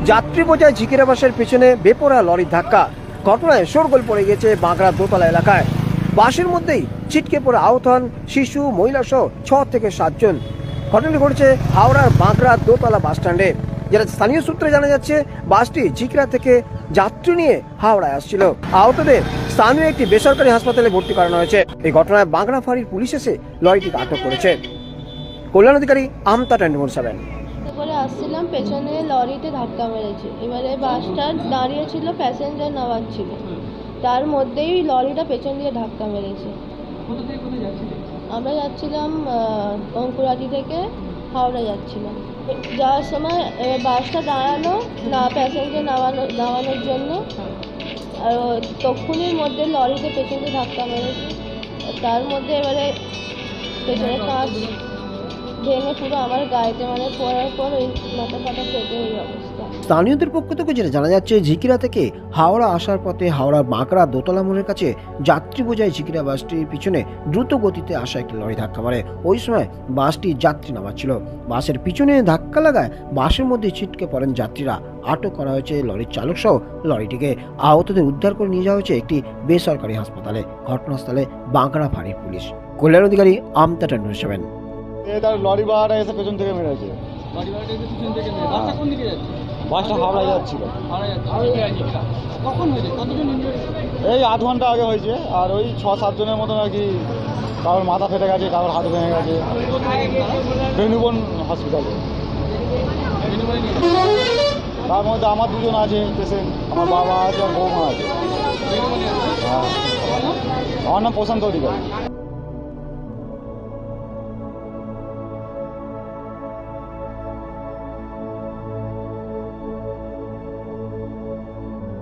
যাত্রী বোঝায় ঝিকিরা বাসের পেছনে বেপরোয়া লরির ধাক্কা। ঘটনায় শোরগোল পড়ে গেছে বাঁকড়া দোতলা এলাকায়। বাসের মধ্যেই ছিটকে পড়ে আহত হন শিশু, মহিলা সহ 6 থেকে 7 জন। ঘটনাটি ঘটেছে হাওড়ার বাঁকড়া দোতলা বাস স্ট্যান্ডে। যেটা স্থানীয় সূত্রে জানা যাচ্ছে, বাসটি ঝিকিরা থেকে যাত্রী নিয়ে হাওড়ায় আসছিল। আহতদের স্থানীয় একটি বেসরকারি হাসপাতালে ভর্তি করানো হয়েছে। এই ঘটনায় বাঁকড়া ফাঁড়ির পুলিশ এসে লরিটিকে আটক করেছে। কল্যাণ অধিকারী, আমতা 24/7। করে আসছিলাম, পেছনে লরিতে ধাক্কা মেরেছে। এবারে বাসটা দাঁড়িয়ে ছিল, প্যাসেঞ্জার নামাচ্ছিল, তার মধ্যেই লরিটা পেছন দিয়ে ধাক্কা মেরেছে। আমরা যাচ্ছিলাম অঙ্কুরাটি থেকে হাওড়া যাচ্ছিলাম। যাওয়ার সময় বাসটা দাঁড়ানো না, প্যাসেঞ্জার নামানোর জন্য, আর তখনই মধ্যে লরিতে পেছন দিয়ে ধাক্কা মেরেছে। তার মধ্যে এবারে পেছনে কাঁচ ভেঙে পুরো আমার গায়েতে পড়ার পর ওই মাথা ফাটা ফেটে ওই অবস্থা। স্থানীয়দের পক্ষ থেকে যেটা জানা যাচ্ছে, ঝিকিরা থেকে হাওড়া আসার পথে হাওড়ার বাঁকড়া দোতলা মোড়ের কাছে যাত্রী বোঝাই ঝিকিরা বাসটির পিছনে দ্রুত গতিতে আসা একটি লরি ধাক্কা মারে। ওই সময় বাসটি যাত্রী নামাচ্ছিল। বাসের পিছনে ধাক্কা লাগায় বাসের মধ্যে ছিটকে পড়েন যাত্রীরা। আটক করা হয়েছে লরির চালক সহ লরিটিকে। আহতদের উদ্ধার করে নিয়ে যাওয়া হয়েছে একটি বেসরকারি হাসপাতালে। ঘটনাস্থলে বাঁকড়া ফাঁড়ির পুলিশ। কল্যাণ অধিকারী, আমতা 24/7। তার লরি ভাড়াটা এসে পেছন থেকে মেরেছে। বাসটা হাওড়ায় যাচ্ছিল। এই আধ ঘন্টা আগে হয়েছে। আর ওই 6-7 জনের মতন আর কি, কারোর মাথা ফেটে গেছে, কারোর হাত ভেঙে গেছে। বেনুবন হসপিটালে। তার মধ্যে আমার 2 জন আছে পেশেন্ট, আমার বাবা আছে আর বৌমা আছে। আমার নাম প্রশান্ত অধিকারী।